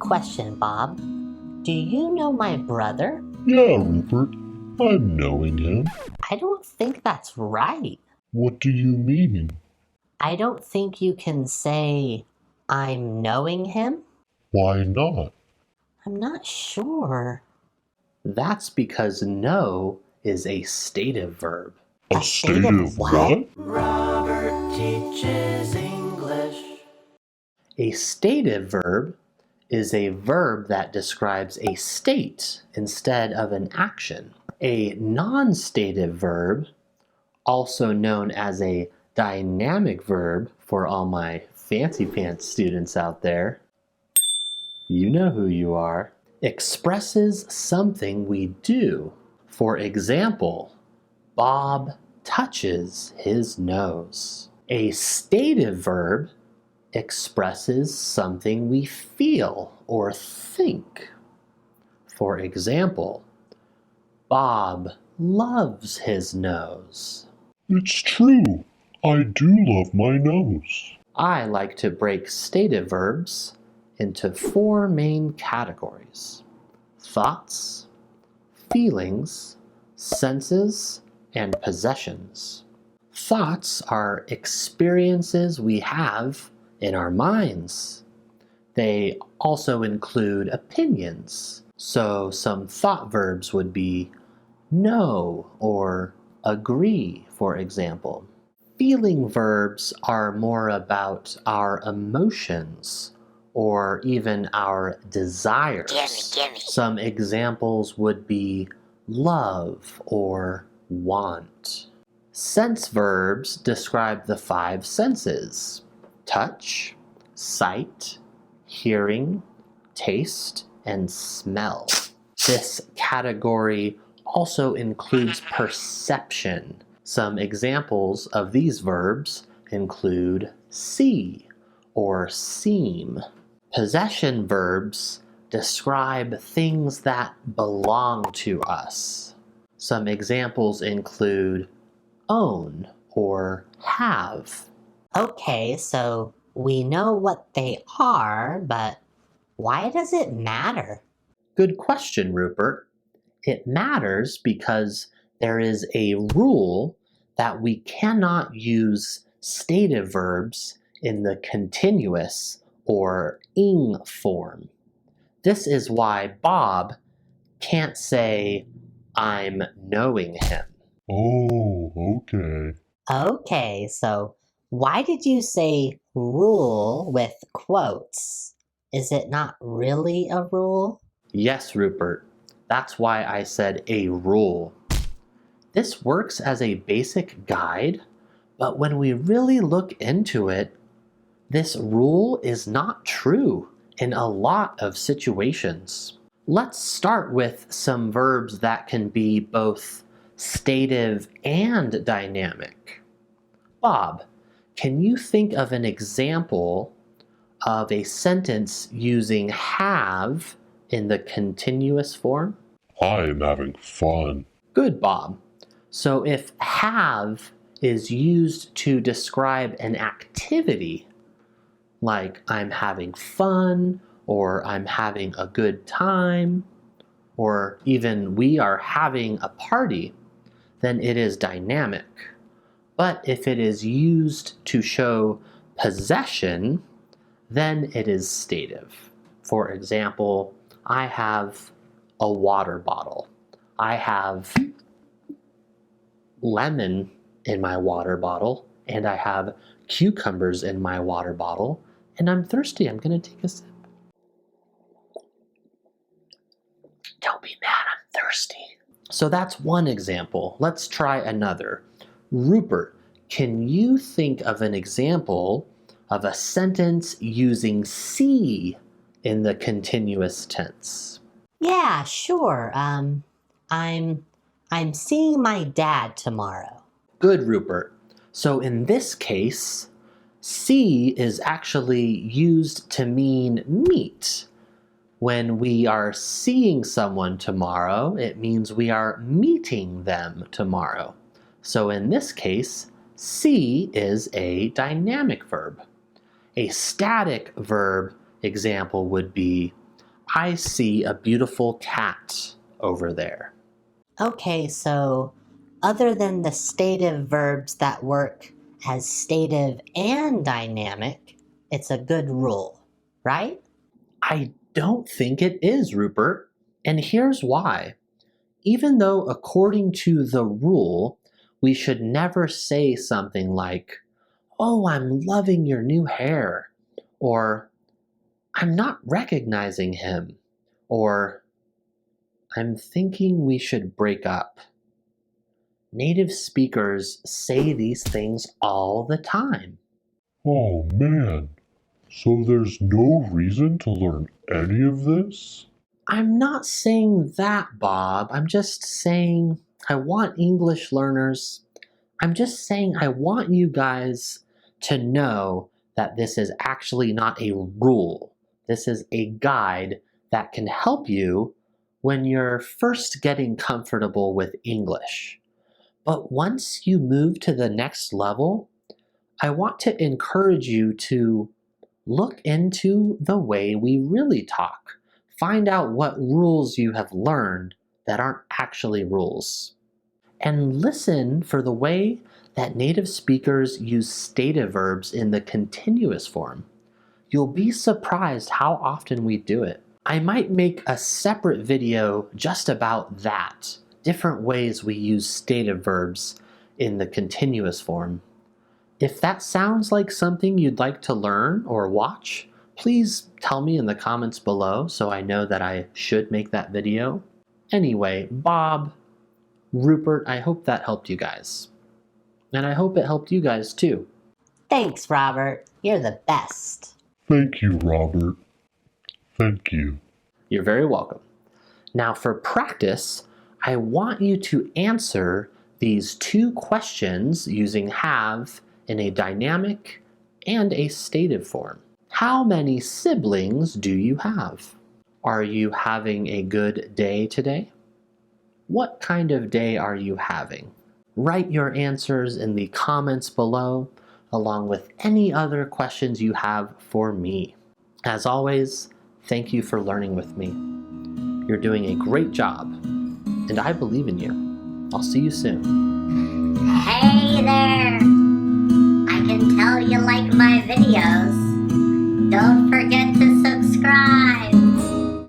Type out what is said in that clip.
question, Bob. Do you know my brother? Yeah, Rupert. I'm knowing him. I don't think that's right. What do you mean? I don't think you can say, I'm knowing him. Why not? I'm not sure. That's because know is a stative verb. A stative what? Robert teaches English. A stative verb is a verb that describes a state instead of an action. A non-stative verb, also known as a dynamic verb for all my fancy pants students out there, you know who you are, expresses something we do. For example, Bob touches his nose. A stative verb expresses something we feel or think. For example, Bob loves his nose. It's true. I do love my nose. I like to break stative verbs into 4 main categories: thoughts, feelings, senses, and possessions. Thoughts are experiences we have in our minds. They also include opinions. So some thought verbs would be know or agree, for example. Feeling verbs are more about our emotions or even our desires. Gimme. Some examples would be love or want. Sense verbs describe the 5 senses: touch, sight, hearing, taste, and smell. This category also includes perception. Some examples of these verbs include see or seem. Possession verbs describe things that belong to us. Some examples include own or have. Okay, so we know what they are, but why does it matter? Good question, Rupert. It matters because there is a rule that we cannot use stative verbs in the continuous or ing form. This is why Bob can't say, I'm knowing him. Oh, okay. Okay, so why did you say rule with quotes? Is it not really a rule? Yes, Rupert. That's why I said a rule. This works as a basic guide, but when we really look into it, this rule is not true in a lot of situations. Let's start with some verbs that can be both stative and dynamic. Bob, can you think of an example of a sentence using have in the continuous form? I am having fun. Good, Bob. So if have is used to describe an activity, like I'm having fun, or I'm having a good time, or even we are having a party, then it is dynamic. But if it is used to show possession, then it is stative. For example, I have a water bottle. I have lemon in my water bottle, and I have cucumbers in my water bottle, and I'm thirsty. I'm going to take a sip. Don't be mad, I'm thirsty. So that's one example. Let's try another. Rupert, can you think of an example of a sentence using see in the continuous tense? Yeah, sure. I'm seeing my dad tomorrow. Good, Rupert. So in this case, see is actually used to mean meet. When we are seeing someone tomorrow, it means we are meeting them tomorrow. So in this case, see is a dynamic verb. A static verb example would be, I see a beautiful cat over there. Okay, so other than the stative verbs that work as stative and dynamic, it's a good rule, right? I don't think it is, Rupert. And here's why. Even though, according to the rule, we should never say something like, "Oh, I'm loving your new hair," or "I'm not recognizing him," or "I'm thinking we should break up." Native speakers say these things all the time. Oh man, so there's no reason to learn any of this? I'm not saying that, Bob. I'm just saying I want English learners. I'm just saying I want you guys to know that this is actually not a rule. This is a guide that can help you when you're first getting comfortable with English. But once you move to the next level, I want to encourage you to look into the way we really talk. Find out what rules you have learned that aren't actually rules. And listen for the way that native speakers use stative verbs in the continuous form. You'll be surprised how often we do it. I might make a separate video just about that, different ways we use stative verbs in the continuous form. If that sounds like something you'd like to learn or watch, please tell me in the comments below so I know that I should make that video. Anyway, Bob, Rupert, I hope that helped you guys. And I hope it helped you guys too. Thanks, Robert. You're the best. Thank you, Robert. Thank you. You're very welcome. Now for practice, I want you to answer these two questions using have in a dynamic and a stative form. How many siblings do you have? Are you having a good day today? What kind of day are you having? Write your answers in the comments below, along with any other questions you have for me. As always, thank you for learning with me. You're doing a great job, and I believe in you. I'll see you soon. Hey there! I can tell you like my videos. Don't forget to